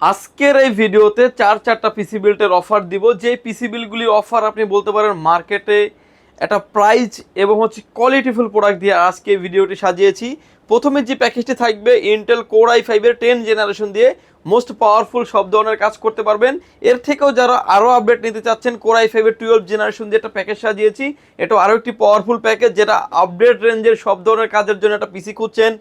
আজকের এই ভিডিওতে চারটা পিসি বিল্টের অফার দিব, যে পিসি বিলগুলির অফার আপনি বলতে পারেন মার্কেটে একটা প্রাইস এবং কোয়ালিটিফুল প্রোডাক্ট দিয়ে আজকে ভিডিওটি সাজিয়েছি। প্রথমে যে প্যাকেজটি থাকবে ইন্টেল কোর i5-এর 10 জেনারেশন দিয়ে মোস্ট পাওয়ারফুল সব ধরনের কাজ করতে পারবেন। এর থেকেও যারা আরও আপডেট নিতে চাচ্ছেন, কোর i5-এর 12 জেনারেশন দিয়ে একটা প্যাকেজ সাজিয়েছি। এটা আরও একটি পাওয়ারফুল প্যাকেজ, যেটা আপডেট রেঞ্জের সব ধরনের কাজের জন্য একটা পিসি খুঁজছেন।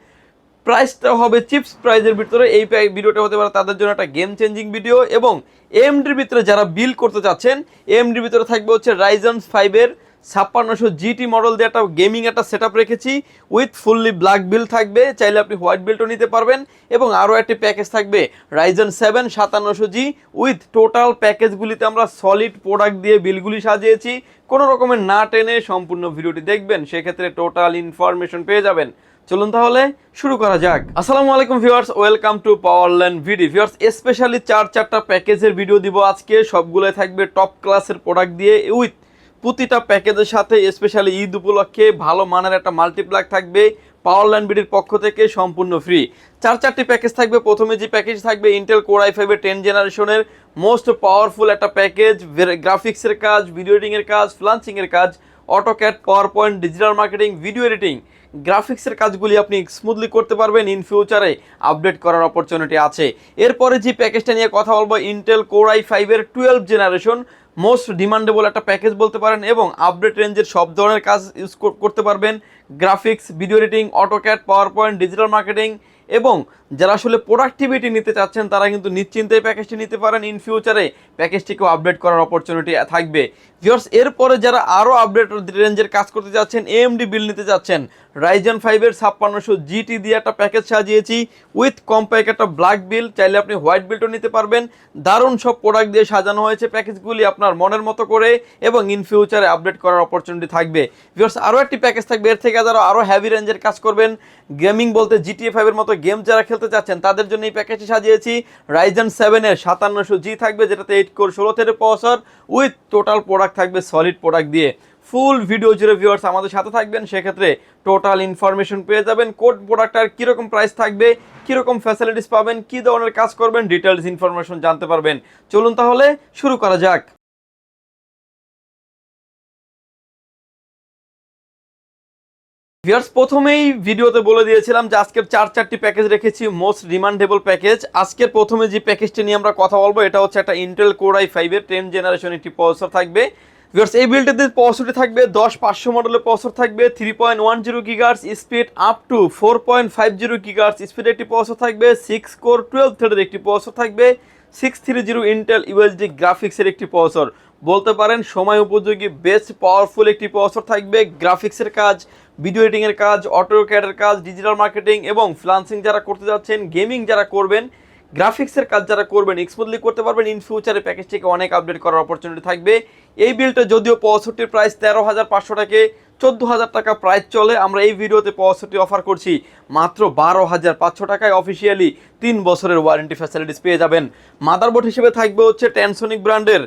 প্রাইসটা হবে চিপস প্রাইজের ভিতরে। এই ভিডিওটা হতে পারে তাদের জন্য একটা গেম চেঞ্জিং ভিডিও। এবং এএমডির ভিতরে যারা বিল করতে চাচ্ছেন, এএমডির ভিতরে থাকবে হচ্ছে রাইজন 5-এর 5600 জিটি মডেল দিয়ে একটা গেমিং একটা সেট আপ রেখেছি উইথ ফুললি ব্ল্যাক বিল থাকবে, চাইলে আপনি হোয়াইট বিলটাও নিতে পারবেন। এবং আরও একটি প্যাকেজ থাকবে রাইজন 7 5700G উইথ টোটাল প্যাকেজগুলিতে আমরা সলিড প্রোডাক্ট দিয়ে বিলগুলি সাজিয়েছি। কোনো রকমের না টেনে সম্পূর্ণ ভিডিওটি দেখবেন, সেক্ষেত্রে টোটাল ইনফরমেশন পেয়ে যাবেন। চলুন তাহলে শুরু করা যাক। আসসালামু আলাইকুম viewers, welcome to Powerland video. Viewers, specially চারটা প্যাকেজের ভিডিও দিব আজকে। সবগুলোই থাকবে টপ ক্লাসের প্রোডাক্ট দিয়ে উইথ প্রতিটা প্যাকেজের সাথে স্পেশালি ঈদ উপলক্ষে ভালো মানের একটা মাল্টিপ্লাগ থাকবে পাওয়ারল্যান্ড ভিডিওর পক্ষ থেকে সম্পূর্ণ ফ্রি। চারটি প্যাকেজ থাকবে। প্রথমে যে প্যাকেজ থাকবে ইন্টেল কোর i5-এর 10 জেনারেশনের মোস্ট পাওয়ারফুল একটা প্যাকেজ, গ্রাফিক্সের কাজ, ভিডিও এডিটিংয়ের কাজ, ফ্লান্সিংয়ের কাজ, AutoCAD, power point, digital marketing, video editing, গ্রাফিক্সের কাজগুলি আপনি স্মুথলি করতে পারবেন। ইন ফিউচারে আপডেট করার অপরচুনিটি আছে। এরপরে যে প্যাকেজটা নিয়ে কথা বলবো ইন্টেল কোর i5-এর 12 জেনারেশন মোস্ট ডিমান্ডেবল একটা প্যাকেজ বলতে পারেন, এবং আপডেট রেঞ্জের সব ধরনের কাজ ইউজ করতে পারবেন। Graphics, video editing, AutoCAD, power point, digital marketing, এবং যারা আসলে প্রোডাক্টিভিটি নিতে চাচ্ছেন তারা কিন্তু নিশ্চিন্তে এই প্যাকেজটি নিতে পারেন। ইন ফিউচারে প্যাকেজটিকেও আপডেট করার অপরচুনিটি থাকবে। ভিউয়ার্স, এরপরে যারা আরও আপডেট রেঞ্জের কাজ করতে যাচ্ছেন, এএমডি বিল নিতে যাচ্ছেন, রাইজন 5-এর 5600 জিটি দিয়ে একটা প্যাকেজ সাজিয়েছি উইথ কম্প্যাক্ট একটা ব্ল্যাক বিল, চাইলে আপনি হোয়াইট বিলটাও নিতে পারবেন। দারুণ সব প্রোডাক্ট দিয়ে সাজানো হয়েছে প্যাকেজগুলি আপনার মনের মতো করে, এবং ইন ফিউচারে আপডেট করার অপরচুনিটি থাকবে। ভিউয়ার্স, আরও একটি প্যাকেজ থাকবে এর থেকে যারা আরও হ্যাভি রেঞ্জের কাজ করবেন, গেমিং বলতে জিটিএ 5-এর মতো গেম যারা খেলতে চাচ্ছেন তাদের জন্য এই প্যাকেজটি সাজিয়েছি। রাইজন 7-এর 5700G থাকবে, যেটাতে 8 কোর 16 থ্রেডের প্রসেসর উইথ টোটাল প্রোডাক্ট থাকবে সলিড প্রোডাক্ট দিয়ে। ফুল ভিডিও জুড়ে ভিউয়ার্স আমাদের সাথে থাকবেন, সেক্ষেত্রে টোটাল ইনফরমেশন পেয়ে যাবেন। কোড প্রোডাক্টটার কীরকম প্রাইস থাকবে, কীরকম ফ্যাসিলিটিস পাবেন, কী ধরনের কাজ করবেন, ডিটেলস ইনফরমেশন জানতে পারবেন। চলুন তাহলে শুরু করা যাক। ভিউয়ার্স, প্রথমেই ভিডিওতে বলে দিয়েছিলাম যে আজকের চারটি প্যাকেজ রেখেছি মোস্ট ডিমান্ডেবল প্যাকেজ। আজকের প্রথমে যে প্যাকেজটি নিয়ে আমরা কথা বলবো এটা হচ্ছে একটা ইন্টেল কোর i5-এর 10 জেনারেশন একটি প্রসেসর থাকবে। ভিউয়ার্স, এই বিল্ডটিতে প্রসেসরটি থাকবে 10500 মডেলের প্রসেসর থাকবে, 3.10 gigahertz speed up to 4.50 gigahertz speed একটি প্রসেসর থাকবে, 6 কোর 12 থ্রেডের একটি প্রসেসর থাকবে, 630 ইন্টেল ইউএসডি গ্রাফিক্সের একটি প্রসেসর। বলতে পারেন সময় উপযোগী বেস্ট পাওয়ারফুল একটি প্রসেসর থাকবে। গ্রাফিক্সের কাজ, ভিডিও এডিটিংয়ের কাজ, অটোক্যাডের কাজ, ডিজিটাল মার্কেটিং এবং ফ্রিল্যান্সিং যারা করতে যাচ্ছেন, গেমিং যারা করবেন, গ্রাফিক্সের কাজ যারা করবেন স্মুথলি করতে পারবেন। ইন ফিউচারে প্যাকেজটিকে অনেক আপডেট করার অপরচুনিটি থাকবে। এই বিলটা যদিও প্রসেসরটির প্রাইস 13,500 থেকে 14,000 টাকা প্রাইস চলে, আমরা এই ভিডিওতে প্রসেসরটি অফার করছি মাত্র 12,500 টাকায়। অফিসিয়ালি 3 বছরের ওয়ারেন্টি ফ্যাসিলিটিস পেয়ে যাবেন। মাদারবোর্ড হিসেবে থাকবে হচ্ছে টেনসনিক ব্র্যান্ডের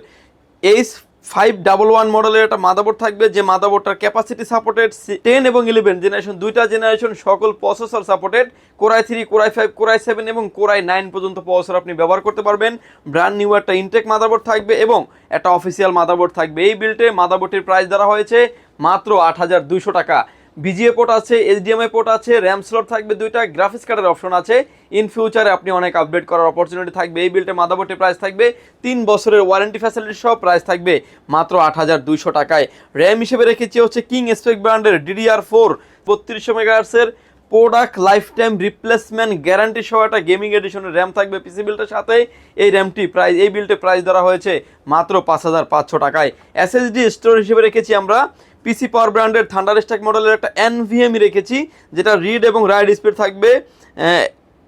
H511 মডেলের একটা মাদারবোর্ড থাকবে, যে মাদারবোর্ডটার ক্যাপাসিটি সাপোর্টেড 10 এবং 11 জেনারেশন, দুইটা জেনারেশন সকল processor supported. Core i3, core i5, core i7 এবং কোর i9 পর্যন্ত প্রসেসর আপনি ব্যবহার করতে পারবেন। ব্র্যান্ড নিউ একটা ইনটেক মাদারবোর্ড থাকবে এবং একটা অফিসিয়াল মাদারবোর্ড থাকবে। এই বিল্টে মাদারবোর্ডটির প্রাইস ধরা হয়েছে মাত্র 8,200 টাকা। বিজিএ পোর্ট আছে, এইচডিএমআই পোর্ট আছে, র্যাম স্লট থাকবে দুইটা, গ্রাফিক্স কার্ডের অপশন আছে। ইন ফিউচারে আপনি অনেক আপডেট করার অপরচুনিটি থাকবে। এই বিল্টে মাদারবোর্ডের প্রাইস থাকবে 3 বছরের ওয়ারেন্টি ফ্যাসিলিটি সহ, প্রাইস থাকবে মাত্র 8,200 টাকায়। র্যাম হিসেবে রেখেছি হচ্ছে কিং স্পেক ব্র্যান্ডের DDR4 3200 মেগাহার্টজের product life time replacement guarantee সহ একটা গেমিং এডিশনের র্যাম থাকবে পিসি বিল্টের সাথে। এই র্যামটি প্রাইস, এই বিল্টে প্রাইস ধরা হয়েছে মাত্র 5,500 টাকায়। এসএসডি স্টোরেজ হিসেবে রেখেছি আমরা পিসি পাওয়ার ব্র্যান্ডের থান্ডারস্ট্যাক মডেলের একটা NVMe রেখেছি, যেটা রিড এবং রাইট স্পিড থাকবে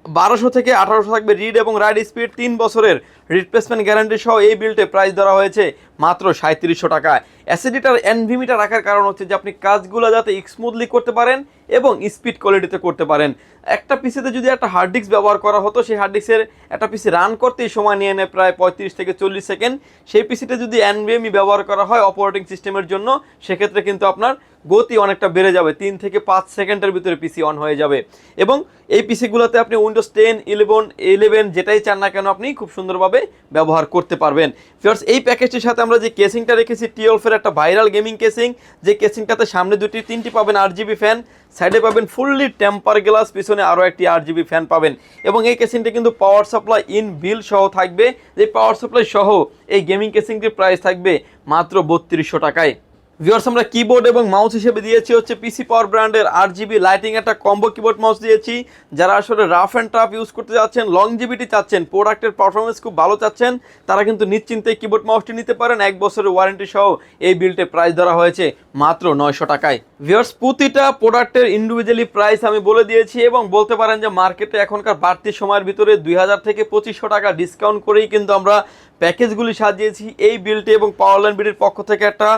1200 থেকে 1800 থাকবে রিড এবং রাইট স্পিড, 3 বছরের রিপ্লেসমেন্ট গ্যারান্টি সহ। এই বিল্টে প্রাইস ধরা হয়েছে মাত্র 3700 টাকায়। অ্যাসিডিটার NVMe-টা রাখার কারণ হচ্ছে যে আপনি কাজগুলো যাতে স্মুথলি করতে পারেন এবং স্পিড কোয়ালিটিতে করতে পারেন। একটা পিসিতে যদি একটা হার্ড ডিস্ক ব্যবহার করা হতো, সেই হার্ড ডিস্কের একটা পিসি রান করতেই সময় নিয়ে নেয় প্রায় 35 থেকে 40 সেকেন্ড। সেই পিসিতে যদি NVMe ব্যবহার করা হয় অপারেটিং সিস্টেমের জন্য, সেক্ষেত্রে কিন্তু আপনার গতি অনেকটা বেড়ে যাবে, 3 থেকে 5 সেকেন্ডের ভিতরে পিসি অন হয়ে যাবে। এবং এই পিসিগুলোতে আপনি উইন্ডোজ 10, 11 যেটাই চান না কেন আপনি খুব সুন্দরভাবে ব্যবহার করতে পারবেন। ভিউয়ার্স, এই প্যাকেজটির সাথে আমরা যে কেসিংটা রেখেছি T12 এর একটা ভাইরাল গেমিং কেসিং, যে কেসিংটাতে সামনে 3টি পাবেন RGB ফ্যান, সাইডে পাবেন ফুললি টেম্পার গ্লাস, পিছনে আরও একটি RGB ফ্যান পাবেন। এবং এই কেসিংটা কিন্তু পাওয়ার সাপ্লাই ইন বিল সহ থাকবে। যে পাওয়ার সাপ্লাই সহ এই গেমিং কেসিংটির প্রাইস থাকবে মাত্র 3200 টাকায়। ভিউয়ার্স, আমরা কিবোর্ড এবং মাউস হিসেবে দিয়েছি হচ্ছে পিসি পাওয়ার ব্র্যান্ডের RGB লাইটিং একটা কম্বো কিবোর্ড মাউস দিয়েছি। যারা আসলে রাফ অ্যান্ড টাফ ইউজ করতে যাচ্ছেন, লংজিভিটি চাচ্ছেন, প্রোডাক্টের পারফরমেন্স খুব ভালো চাচ্ছেন, তারা কিন্তু নিশ্চিন্তে কিবোর্ড মাউসটি নিতে পারেন। 1 বছরের ওয়ারেন্টি সহ এই বিল্টে প্রাইস ধরা হয়েছে মাত্র 900 টাকায়। ভিউয়ার্স, প্রতিটা প্রোডাক্টের ইন্ডিভিজুয়ালি প্রাইস আমি বলে দিয়েছি এবং বলতে পারেন যে মার্কেটে এখনকার বাড়তি সময়ের ভিতরে 2000 থেকে 2500 টাকা ডিসকাউন্ট করেই কিন্তু আমরা প্যাকেজগুলি সাজিয়েছি এই বিল্টে। এবং পাওয়ারল্যান্ড বিডির পক্ষ থেকে একটা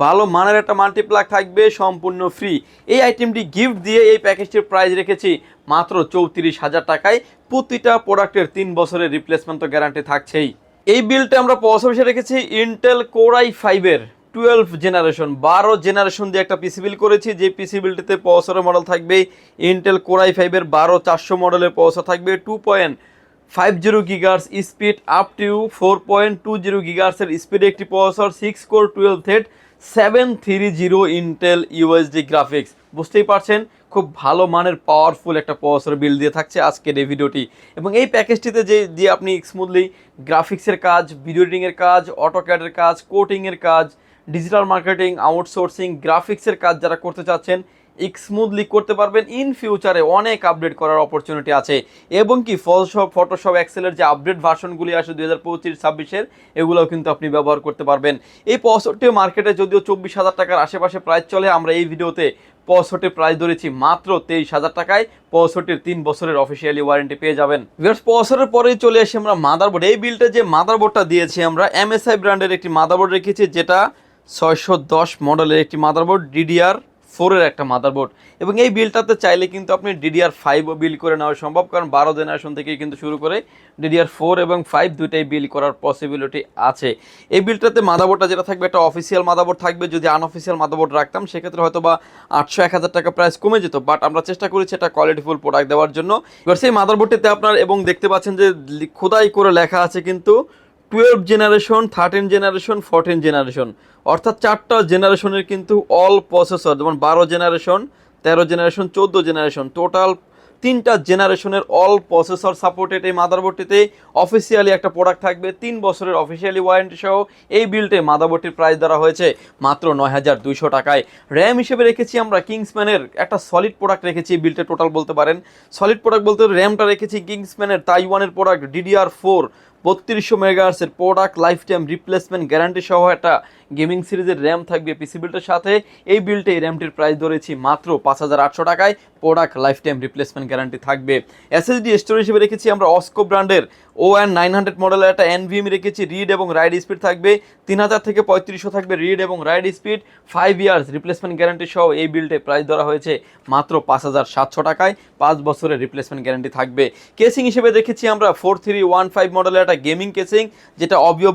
ভালো মানের একটা মাল্টিপ্লাগ থাকবে সম্পূর্ণ ফ্রি। এই আইটেমটি গিফট দিয়ে এই প্যাকেজটির প্রাইস রেখেছি মাত্র 34,000 টাকায়। প্রতিটা প্রোডাক্টের 3 বছরের রিপ্লেসমেন্ট তো গ্যারান্টি থাকছেই। এই বিলটা আমরা প্রসেসর হিসেবে রেখেছি ইন্টেল কোর i5 এর 12 জেনারেশন, 12 জেনারেশন দিয়ে একটা পিসি বিল করেছি। যে পিসি বিলটিতে প্রসেসরের মডেল থাকবে ইন্টেল কোর i5 এর 12400 মডেলের প্রসেসর থাকবে, 2.50 গিগাহার্টজ স্পিড আপ টু 4.20 গিগাহার্টজের স্পিডে একটি processor, 6 core 12 thread 730 Intel USD graphics. বুঝতেই পারছেন খুব ভালো মানের পাওয়ারফুল একটা প্রসেসর বিল দিয়ে থাকছে আজকের এই ভিডিওটি। এবং এই প্যাকেজটিতে যে দিয়ে আপনি স্মুথলি গ্রাফিক্সের কাজ, ভিডিও এডিটিংয়ের কাজ, অটোক্যাডের কাজ, কোডিংয়ের কাজ, ডিজিটাল মার্কেটিং, আউটসোর্সিং, গ্রাফিক্সের কাজ যারা করতে চাচ্ছেন স্মুথলি করতে পারবেন। ইন ফিউচারে অনেক আপডেট করার অপরচুনিটি আছে। এবং কি ফটোশপ এক্সেলের যে আপডেট ভার্সনগুলি আসে 2025-26-এর, এগুলোও কিন্তু আপনি ব্যবহার করতে পারবেন। এই প্রসেসরটি মার্কেটে যদিও 24,000 টাকার আশেপাশে প্রাইস চলে, আমরা এই ভিডিওতে প্রসেসরটির প্রাইস ধরেছি মাত্র 23,000 টাকায়। প্রসেসরটির 3 বছরের অফিসিয়ালি ওয়ারেন্টি পেয়ে যাবেন। প্রসেসরের পরেই চলে আসি আমরা মাদারবোর্ড। এই বিলটা যে মাদারবোর্ডটা দিয়েছি আমরা MSI ব্র্যান্ডের একটি মাদারবোর্ড রেখেছি, যেটা 610 মডেলের একটি মাদারবোর্ড, DDR4 এর একটা মাদারবোর্ড। এবং এই বিলটাতে চাইলে কিন্তু আপনি DDR5ও বিল করে নেওয়া সম্ভব, কারণ 12 জেনারেশন থেকেই কিন্তু শুরু করে DDR4 এবং 5 দুইটাই বিল করার পসিবিলিটি আছে। এই বিলটাতে মাদারবোর্ডটা যেটা থাকবে একটা অফিসিয়াল মাদারবোর্ড থাকবে। যদি আনঅফিসিয়াল মাদারবোর্ড রাখতাম সেক্ষেত্রে হয়তো বা 800-1000 টাকা প্রাইস কমে যেত, বাট আমরা চেষ্টা করেছি একটা কোয়ালিটিফুল প্রোডাক্ট দেওয়ার জন্য। এবার সেই মাদারবোর্ডটিতে আপনার এবং দেখতে পাচ্ছেন যে খোদাই করে লেখা আছে কিন্তু 12 জেনারেশন, 13 জেনারেশন, 14 জেনারেশন, অর্থাৎ 4টা জেনারেশনের কিন্তু অল প্রসেসর, যেমন 12 জেনারেশন, 13 জেনারেশন, 14 জেনারেশন, টোটাল 3টা জেনারেশনের অল প্রসেসর সাপোর্টেড এই মাদারবোর্ডটিতে অফিসিয়ালি একটা প্রোডাক্ট থাকবে 3 বছরের অফিসিয়ালি ওয়ারেন্টি সহ। এই বিলটে মাদারবোর্ডটির প্রাইস ধরা হয়েছে মাত্র 9,200 টাকায়। র্যাম হিসেবে রেখেছি আমরা কিংসম্যানের একটা সলিড প্রোডাক্ট রেখেছি বিলটে, টোটাল বলতে পারেন সলিড প্রোডাক্ট বলতে র্যামটা রেখেছি কিংসম্যানের তাইওয়ানের প্রোডাক্ট DDR4 3200 মেগাহার্টজের product, life time replacement guarantee সহ একটা গেমিং সিরিজের র্যাম থাকবে পিসি বিল্টের সাথে। এই বিল্টে এই র্যামটির প্রাইস ধরেছি মাত্র 5,800 টাকায়, product life time replacement guarantee থাকবে। SSD স্টোরেজ হিসেবে রেখেছি আমরা অস্কো ব্র্যান্ডের ON900 মডেলের একটা NVMe রেখেছি, রিড এবং রাইড স্পিড থাকবে 3000 থেকে 3500 থাকবে রিড এবং ride speed, 5 years replacement guarantee সহ এই বিল্টে প্রাইস ধরা হয়েছে মাত্র 5,700 টাকায়, 5 বছরের রিপ্লেসমেন্ট গ্যারান্টি থাকবে। কেসিং হিসেবে রেখেছি আমরা 4315 মডেলের একটা গেমিং কেসিং, যেটা অবিও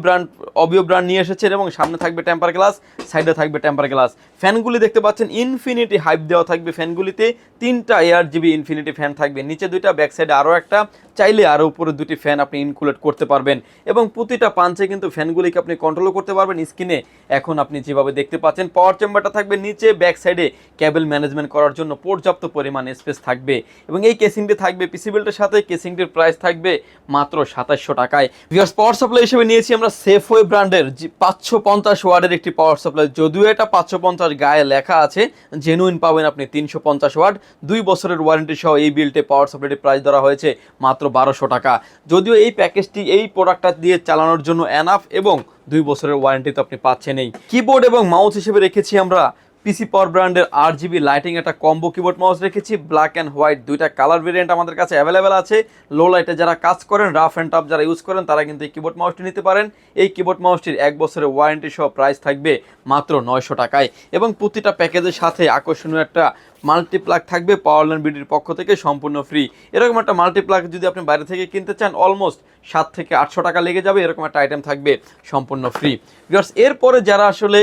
ব্র্যান্ড নিয়ে এসেছেন এবং সামনে থাকবে টেম্পার গ্লাস, সাইডে থাকবে টেম্পার গ্লাস। ফ্যানগুলি দেখতে পাচ্ছেন ইনফিনিটি হাইপ দেওয়া থাকবে ফ্যানগুলিতে, 3টা ARGB ইনফিনিটি ফ্যান থাকবে, নিচে 2টা, ব্যাক সাইডে আরও একটা, চাইলে আরও উপরে 2টি ফ্যান আপনি ইনক্লুড করতে পারবেন। এবং প্রতিটা পাঞ্চে কিন্তু ফ্যানগুলিকে আপনি কন্ট্রোল করতে পারবেন স্ক্রিনে। এখন আপনি যেভাবে দেখতে পাচ্ছেন পাওয়ার চেম্বারটা থাকবে নিচে, ব্যাক সাইডে কেবল ম্যানেজমেন্ট করার জন্য পর্যাপ্ত পরিমাণ স্পেস থাকবে। এবং এই কেসিংটি থাকবে পিসি বিল্টের সাথে, কেসিংটির প্রাইস থাকবে মাত্র 2700 টাকায়। ভিউয়ার্স, পাওয়ার সাপ্লাই হিসেবে নিয়েছি আমরা সেফওয়ে ব্র্যান্ডের 550 ওয়াটের একটি পাওয়ার সাপ্লাই। যদিও এটা 550 গায়ে লেখা আছে, জেনুইন পাবেন আপনি 350 ওয়াট, 2 বছরের ওয়ারেন্টি সহ এই বিল্টে পাওয়ার সাপ্লাইটির প্রাইস ধরা হয়েছে মাত্র 1200 টাকা। যদিও এই প্যাকেজটি এই প্রোডাক্টটা দিয়ে চালানোর জন্য এনাফ এবং 2 বছরের ওয়ারেন্টি তো আপনি পাচ্ছেনই। কিবোর্ড এবং মাউস হিসেবে রেখেছি আমরা পিসি পাওয়ার ব্র্যান্ডের RGB লাইটিং একটা কম্বো কিবোর্ড মাউস রেখেছি, ব্ল্যাক অ্যান্ড হোয়াইট, 2টা কালার ভেরিয়েন্ট আমাদের কাছে অ্যাভেলেবেল আছে। লো লাইটে যারা কাজ করেন, রাফ অ্যান্ড টাফ যারা ইউজ করেন, তারা কিন্তু এই কিবোর্ড মাউসটি নিতে পারেন। এই কিবোর্ড মাউসটির 1 বছরের ওয়ারেন্টি সহ প্রাইস থাকবে মাত্র 900 টাকায়। এবং প্রতিটা প্যাকেজের সাথে আকর্ষণীয় একটা মাল্টিপ্লাগ থাকবে পাওয়ারল্যান্ড বিডির পক্ষ থেকে সম্পূর্ণ ফ্রি। এরকম একটা মাল্টিপ্লাগ যদি আপনি বাইরে থেকে কিনতে চান অলমোস্ট 700 থেকে 800 টাকা লেগে যাবে, এরকম একটা আইটেম থাকবে সম্পূর্ণ ফ্রি। ভিউয়ার্স, এরপরে যারা আসলে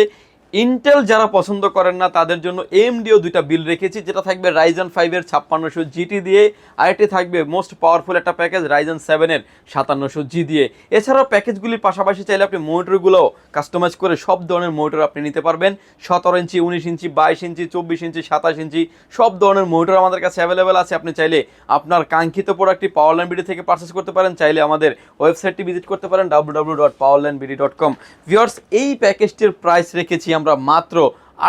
ইন্টেল যারা পছন্দ করেন না তাদের জন্য এএমডিও দুইটা বিল রেখেছি, যেটা থাকবে রাইজেন 5 এর 5600 জিটি দিয়ে, আরেকটি থাকবে মোস্ট পাওয়ারফুল একটা প্যাকেজ রাইজেন 7 এর 5700 জি দিয়ে। এছাড়াও প্যাকেজগুলির পাশাপাশি চাইলে আপনি মনিটরগুলোও কাস্টমাইজ করে সব ধরনের মনিটর আপনি নিতে পারবেন। 17 ইঞ্চি, 19 ইঞ্চি, 22 ইঞ্চি, 24 ইঞ্চি, 27 ইঞ্চি সব ধরনের মনিটর আমাদের কাছে অ্যাভেলেবেল আছে। আপনি চাইলে আপনার কাঙ্ক্ষিত প্রোডাক্টটি পাওয়ারল্যান্ড বিডি থেকে পারচেস করতে পারেন, চাইলে আমাদের ওয়েবসাইটটি ভিজিট করতে পারেন www.powerlandbd.com। ভিউয়ার্স, এই প্যাকেজটির প্রাইস রেখেছি আমরা মাত্র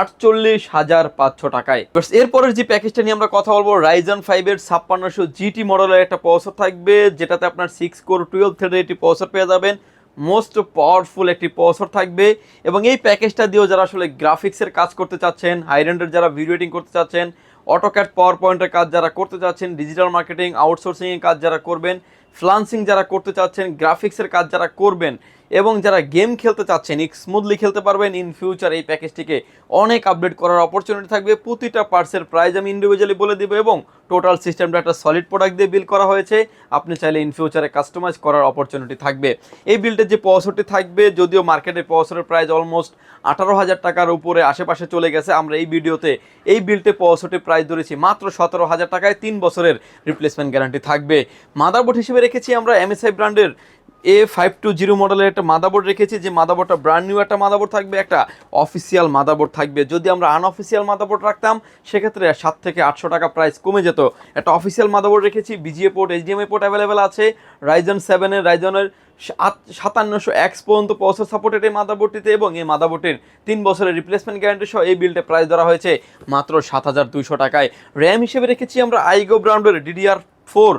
48,500 টাকায়। এরপরের যে প্যাকেজটা নিয়ে আমরা কথা বলবো, রাইজেন 5 এর 5600 জিটি মডেলের একটা প্রসেসর থাকবে, যেটাতে আপনার 6 কোর 12 থ্রেডের একটি প্রসেসর পেয়ে যাবেন। মোস্ট পাওয়ারফুল একটি প্রসেসর থাকবে, এবং এই প্যাকেজটা দিয়েও যারা আসলে গ্রাফিক্সের কাজ করতে চাচ্ছেন, হাই রেন্ডের যারা ভিডিও এডিটিং করতে চাচ্ছেন, অটোক্যাড পাওয়ার পয়েন্টের কাজ যারা করতে চাচ্ছেন, ডিজিটাল মার্কেটিং আউটসোর্সিংয়ের কাজ যারা করবেন, ফ্রিল্যান্সিং যারা করতে চাচ্ছেন, গ্রাফিক্সের কাজ যারা করবেন, এবং যারা গেম খেলতে চাচ্ছেন, স্মুথলি খেলতে পারবেন, ইন ফিউচার এই প্যাকেজটিকে অনেক আপডেট করার অপরচুনিটি থাকবে। প্রতিটা পার্টসের প্রাইস আমি ইন্ডিভিজুয়ালি বলে দিব, এবং টোটাল সিস্টেমটা একটা সলিড প্রোডাক্ট দিয়ে বিল করা হয়েছে। আপনি চাইলে ইন ফিউচারে কাস্টমাইজ করার অপরচুনিটি থাকবে। এই বিলটের যে প্রসেসরটি থাকবে, যদিও মার্কেটে প্রসেসরের প্রাইস অলমোস্ট 18,000 টাকার উপরে আশেপাশে চলে গেছে, আমরা এই ভিডিওতে এই বিলটে প্রসেসরটির প্রাইস ধরেছি মাত্র 17,000 টাকায়। 3 বছরের রিপ্লেসমেন্ট গ্যারান্টি থাকবে। মাদারবোর্ড হিসেবে রেখেছি আমরা MSI ব্র্যান্ডের A520 মডেলের একটা মাদারবোর্ড রেখেছি, যে মাদারবোর্ডটা ব্র্যান্ড নিউ একটা মাদারবোর্ড থাকবে, একটা অফিসিয়াল মাদারবোর্ড থাকবে। যদি আমরা আনঅফিসিয়াল মাদারবোর্ড রাখতাম সেক্ষেত্রে 7 থেকে 800 টাকা প্রাইস কমে যেত। একটা অফিসিয়াল মাদারবোর্ড রেখেছি, VGA port, HDMI port available আছে। রাইজেন 7 এর রাইজনের 5700X পর্যন্ত প্রসেসর সাপোর্টেড এই মাদারবোর্ডটিতে, এবং এই মাদারবোর্ডের 3 বছরের রিপ্লেসমেন্ট গ্যারান্টি সহ এই বিলটে প্রাইস ধরা হয়েছে মাত্র 7200 টাকায়। র্যাম হিসেবে রেখেছি আমরা আইগো ব্র্যান্ডের DDR4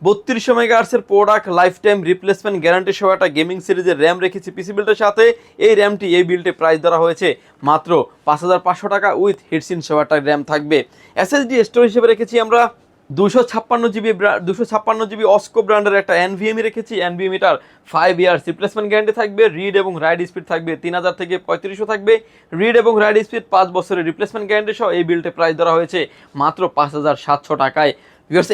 3200 মেগাহার্টজের product life time replacement guarantee সহ একটা গেমিং সিরিজের র্যাম রেখেছি পিসি বিল্ডের সাথে। এই র্যামটি এই বিল্ডে প্রাইস ধরা হয়েছে মাত্র 5500 টাকা, উইথ হিটসিন সহ একটা র্যাম থাকবে। SSD স্টোরেজ হিসেবে রেখেছি আমরা 256 জিবি অস্কো ব্র্যান্ডের একটা NVMe রেখেছি। NVMeটার 5 ইয়ার্স রিপ্লেসমেন্ট গ্যারান্টি থাকবে। রিড এবং রাইড স্পিড থাকবে 3000 থেকে 3500 থাকবে। রিড এবং রাইড স্পিড 5 বছরের রিপ্লেসমেন্ট গ্যারান্টি সহ এই বিল্ডে প্রাইস ধরা হয়েছে মাত্র 5700 টাকায়।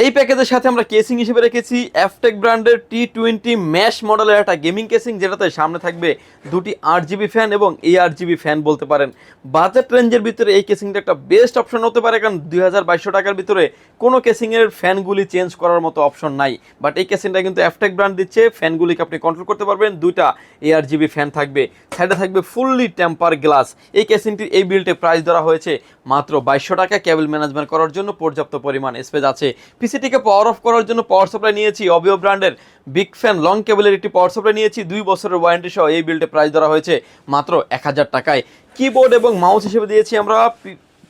এই প্যাকেজের সাথে আমরা কেসিং হিসেবে রেখেছি এফটেক ব্র্যান্ডের T20 ম্যাশ মডেলের একটা গেমিং কেসিং, যেটাতে সামনে থাকবে দুটি 8GB ফ্যান এবং এই 8GB ফ্যান বলতে পারেন। বাজেট রেঞ্জের ভিতরে এই কেসিংটা একটা বেস্ট অপশন হতে পারে, কারণ 2200 টাকার ভিতরে কোনো কেসিংয়ের ফ্যানগুলি চেঞ্জ করার মতো অপশন নাই। বাট এই কেসিংটা কিন্তু এফটেক ব্র্যান্ড দিচ্ছে, ফ্যানগুলিকে আপনি কন্ট্রোল করতে পারবেন। দুইটা 8GB ফ্যান থাকবে, সাইডে থাকবে ফুললি টেম্পার গ্লাস। এই কেসিংটির এই বিল্টে প্রাইস ধরা হয়েছে মাত্র 2200 টাকা। কেবল ম্যানেজমেন্ট করার জন্য পর্যাপ্ত পরিমাণ স্পেস আছে। পিসিটিকে পাওয়ার অফ করার জন্য পাওয়ার সাপ্লাই নিয়েছি অবিও ব্র্যান্ডের বিগ ফ্যান লং কেবলের একটি পাওয়ার সাপ্লাই নিয়েছি। 2 বছরের ওয়ারেন্টি সহ এই বিল্ডে প্রাইস ধরা হয়েছে মাত্র 1000 টাকায়। কিবোর্ড এবং মাউস হিসেবে দিয়েছি আমরা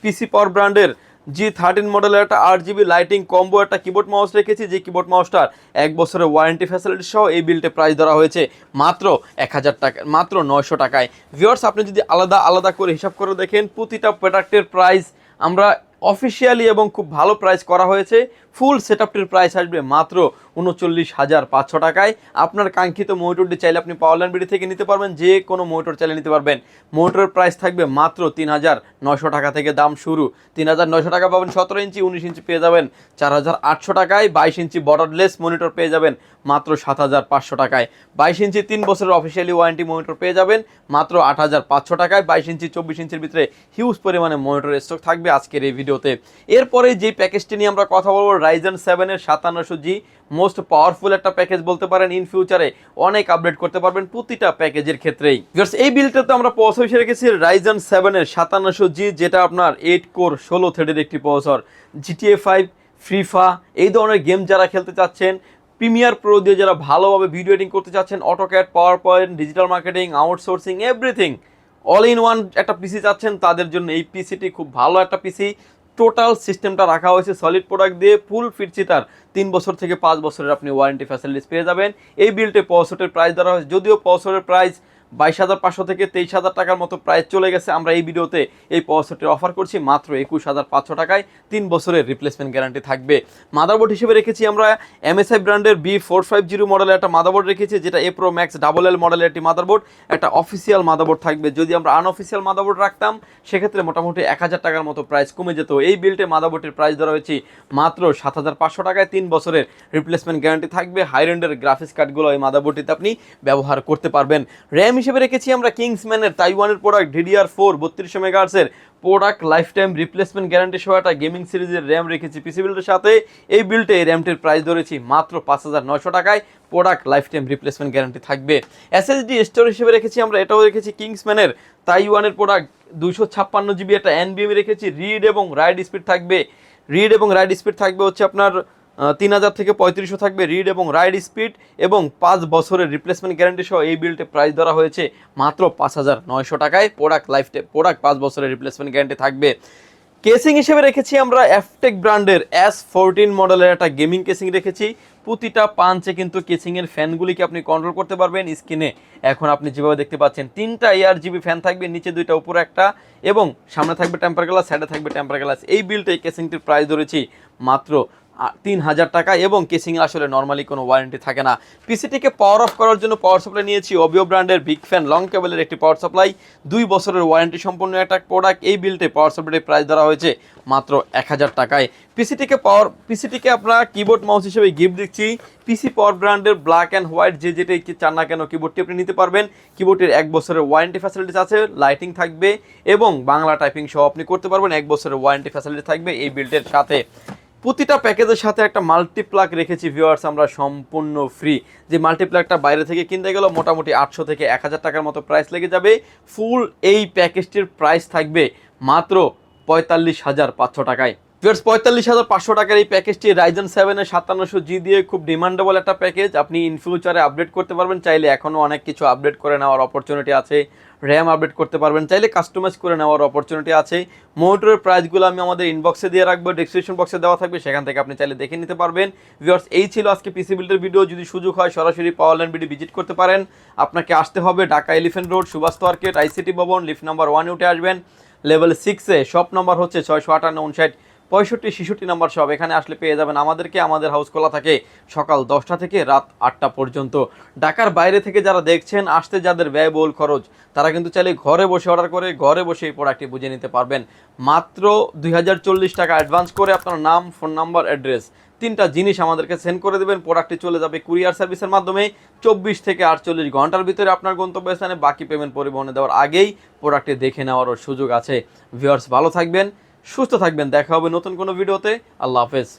পিসি পাওয়ার ব্র্যান্ডের G13 মডেলের একটা 8GB লাইটিং কম্বো একটা কিবোর্ড মাউস রেখেছি, যে কিবোর্ড মাউসটার 1 বছরের ওয়ারেন্টি ফ্যাসিলিটি সহ এই বিল্ডে প্রাইস ধরা হয়েছে মাত্র 1000 টাকা, মাত্র 900 টাকায়। ভিউয়ার্স, আপনি যদি আলাদা আলাদা করে হিসাব করে দেখেন, প্রতিটা প্রোডাক্টের প্রাইস আমরা অফিসিয়ালি এবং খুব ভালো প্রাইস করা হয়েছে। ফুল সেটআপটির প্রাইস আসবে মাত্র 39,500 টাকায়। আপনার কাঙ্ক্ষিত মনিটরটি চাইলে আপনি পাওয়ারল্যান্ড বিডি থেকে নিতে পারবেন, যে কোনো মনিটর চাইলে নিতে পারবেন। মনিটরের প্রাইস থাকবে মাত্র 3900 টাকা থেকে দাম শুরু। 3900 টাকা পাবেন 17 ইঞ্চি, 19 ইঞ্চি পেয়ে যাবেন 4800 টাকায়। 22 ইঞ্চি বর্ডারলেস মনিটর পেয়ে যাবেন মাত্র 7500 টাকায়। 22 ইঞ্চি 3 বছরের অফিসিয়ালি ওয়ারেন্টি মনিটর পেয়ে যাবেন মাত্র 8500 টাকায়। 22 ইঞ্চি 24 ইঞ্চির ভিতরে হিউজ পরিমাণে মনিটর স্টক থাকবে আজকের এই ভিডিওতে। এরপরে যে প্যাকেজটি নিয়ে আমরা কথা বলবো, রাইজেন 7 এর 5700G মোস্ট পাওয়ারফুল একটা প্যাকেজ বলতে পারেন। ইন ফিউচারে অনেক আপডেট করতে পারবেন প্রতিটা প্যাকেজের ক্ষেত্রেই। এই বিলটাতে আমরা প্রসেসর হিসেবে রেখেছি রাইজেন 7 এর 5700G, যেটা আপনার 8 কোর 16 থ্রেডের একটি প্রসেসর। GTA 5, ফ্রিফা এই ধরনের গেম যারা খেলতে চাচ্ছেন, প্রিমিয়ার প্রো দিয়ে যারা ভালোভাবে ভিডিও এডিটিং করতে চাচ্ছেন, AutoCAD, power point, digital marketing, outsourcing everything all in one একটা পিসি চাচ্ছেন, তাদের জন্য এই পিসিটি খুব ভালো একটা পিসি। টোটাল সিস্টেমটা রাখা হয়েছে সলিড প্রোডাক্ট দিয়ে, ফুল ফিটছি তার 3 বছর থেকে 5 বছরের আপনি ওয়ারেন্টি ফ্যাসিলিটিস পেয়ে যাবেন। এই বিল্টে প্রসেসরের প্রাইস ধরা হয়েছে, যদিও প্রসেসরের প্রাইস 22,500 থেকে 23,000 টাকার মতো প্রাইস চলে গেছে। আমরা এই ভিডিওতে এই প্রসেসরটি অফার করছি মাত্র 21,500 টাকায়। 3 বছরের রিপ্লেসমেন্ট গ্যারান্টি থাকবে। মাদারবোর্ড হিসেবে রেখেছি আমরা MSI ব্র্যান্ডের B450 মডেলের একটা মাদারবোর্ড রেখেছি, যেটা A Pro Max LL মডেলের একটি মাদারবোর্ড, একটা অফিসিয়াল মাদারবোর্ড থাকবে। যদি আমরা আনঅফিসিয়াল মাদারবোর্ড রাখতাম সেক্ষেত্রে মোটামুটি 1000 টাকার মতো প্রাইস কমে যেত। এই বিল্টে মাদারবোর্ডের প্রাইস ধরা হয়েছে মাত্র 7500 টাকায়। 3 বছরের রিপ্লেসমেন্ট গ্যারান্টি থাকবে। হাই রেন্ডের গ্রাফিক্স কার্ডগুলো এই মাদারবোর্ডটিতে আপনি ব্যবহার করতে পারবেন। র্যাম হিসেবে রেখেছি আমরা কিংসম্যানের তাইওয়ানের প্রোডাক্ট DDR4 3200 মেগাহার্টজের product life time replacement guarantee সহ একটা গেমিং সিরিজের র্যাম রেখেছি পিসি বিল্ডের সাথে। এই বিল্ডে এই র্যামটির প্রাইস ধরেছি মাত্র 5900 টাকায়, product life time replacement guarantee থাকবে। এসএসডি স্টোরেজ হিসেবে রেখেছি আমরা, এটাও রেখেছি কিংসম্যানের তাইওয়ানের প্রোডাক্ট 256 GB একটা NVMe রেখেছি। রিড এবং রাইট স্পিড থাকবে হচ্ছে আপনার 3000 থেকে 3500 থাকবে রিড এবং রাইট স্পিড, এবং 5 বছরের রিপ্লেসমেন্ট গ্যারান্টি সহ এই বিল্ডে প্রাইস ধরা হয়েছে মাত্র 5900 টাকায়, প্রোডাক্ট 5 বছরের রিপ্লেসমেন্ট গ্যারান্টি থাকবে। কেসিং হিসেবে রেখেছি আমরা এফটেক ব্র্যান্ডের S14 মডেলের একটা গেমিং কেসিং রেখেছি। প্রতিটা পাঞ্চে কিন্তু কেসিংয়ের ফ্যানগুলিকে আপনি কন্ট্রোল করতে পারবেন। স্ক্রিনে এখন আপনি যেভাবে দেখতে পাচ্ছেন 3টা ARGB ফ্যান থাকবে, নিচে 2টা উপরে একটা, এবং সামনে থাকবে টেম্পার গ্লাস, সাইডে থাকবে টেম্পার গ্লাস। এই বিল্ডে এই কেসিংটির প্রাইস ধরেছি মাত্র 3000 টাকা, এবং কেসিং আসলে নর্মালি কোনো ওয়ারেন্টি থাকে না। পিসিটিকে পাওয়ার অফ করার জন্য পাওয়ার সাপ্লাই নিয়েছি অবিও ব্র্যান্ডের বিগ ফ্যান লং কেবলের একটি পাওয়ার সাপ্লাই, 2 বছরের ওয়ারেন্টি সম্পন্ন একটা প্রোডাক্ট। এই বিল্ডে পাওয়ার সাপ্লাইয়ের প্রাইস ধরা হয়েছে মাত্র 1000 টাকায়। পিসিটিকে আপনারা কিবোর্ড মাউস হিসেবে গিফট দিচ্ছি পিসি পাওয়ার ব্র্যান্ডের ব্ল্যাক অ্যান্ড হোয়াইট, যেটাই চান না কেন কিবোর্ডটি আপনি নিতে পারবেন। কিবোর্ডের 1 বছরের ওয়ারেন্টি ফ্যাসিলিটিস আছে, লাইটিং থাকবে এবং বাংলা টাইপিং সহ আপনি করতে পারবেন। 1 বছরের ওয়ারেন্টি ফ্যাসিলিটি থাকবে এই বিল্ডের সাথে। প্রতিটা প্যাকেজের সাথে একটা মাল্টিপ্লাগ রেখেছি ভিউয়ার্স আমরা সম্পূর্ণ ফ্রি। যে মাল্টিপ্লাগটা বাইরে থেকে কিনতে গেলে মোটামুটি 800 থেকে 1000 টাকার মতো প্রাইস লেগে যাবে। ফুল এই প্যাকেজটির প্রাইস থাকবে মাত্র 45,500 টাকায়। ভিউয়ার্স 45,500 টাকার এই প্যাকেজটি Ryzen 7 5700G দিয়ে খুব ডিমান্ডেবল একটা প্যাকেজ। আপনি ইন ফিউচারে আপডেট করতে পারবেন, চাইলে এখনও অনেক কিছু আপডেট করে নেওয়ার অপরচুনিটি আছে। র্যাম আপডেট করতে পারবেন, চাইলে কাস্টমাইজ করে নেওয়ার অপরচুনিটি আছে। মনিটরের প্রাইসগুলো আমি আমাদের ইনবক্সে দিয়ে রাখবো, ডেসক্রিপশন বক্সে দেওয়া থাকবে, সেখান থেকে আপনি চাইলে দেখে নিতে পারবেন। ভিউয়ার্স এই ছিল আজকে পিসি বিল্ডের ভিডিও। যদি সুযোগ হয় সরাসরি পাওয়ার ল্যান্ড বিডি ভিজিট করতে পারেন। আপনাকে আসতে হবে Dhaka Elephant Road, Subhash Market, ICT ভবন, লিফট নাম্বার 1 উঠে আসবেন। লেভেল 6-এ শপ নাম্বার হচ্ছে 658 65 65 নাম্বার সব। এখানে আসলে পেয়ে যাবেন আমাদেরকে। আমাদের হাউস খোলা থাকে সকাল 10টা থেকে রাত 8টা পর্যন্ত। ঢাকার বাইরে থেকে যারা দেখছেন, আসতে যাদের ব্যয়বহুল খরচ, তারা কিন্তু চাইলে ঘরে বসে অর্ডার করে ঘরে বসে এই প্রোডাক্টটি বুঝে নিতে পারবেন। মাত্র 2040 টাকা অ্যাডভান্স করে আপনার নাম, ফোন নাম্বার, অ্যাড্রেস 3টা জিনিস আমাদেরকে সেন্ড করে দেবেন। প্রোডাক্টটি চলে যাবে কুরিয়ার সার্ভিসের মাধ্যমে 24 থেকে 48 ঘন্টার ভিতরে আপনার গন্তব্যস্থানে। বাকি পেমেন্ট পরিবহনে দেওয়ার আগেই প্রোডাক্টটি দেখে নেওয়ারও সুযোগ আছে। ভিউয়ার্স ভালো থাকবেন, সুস্থ থাকবেন, দেখা হবে নতুন কোনো ভিডিওতে। আল্লাহ হাফেজ।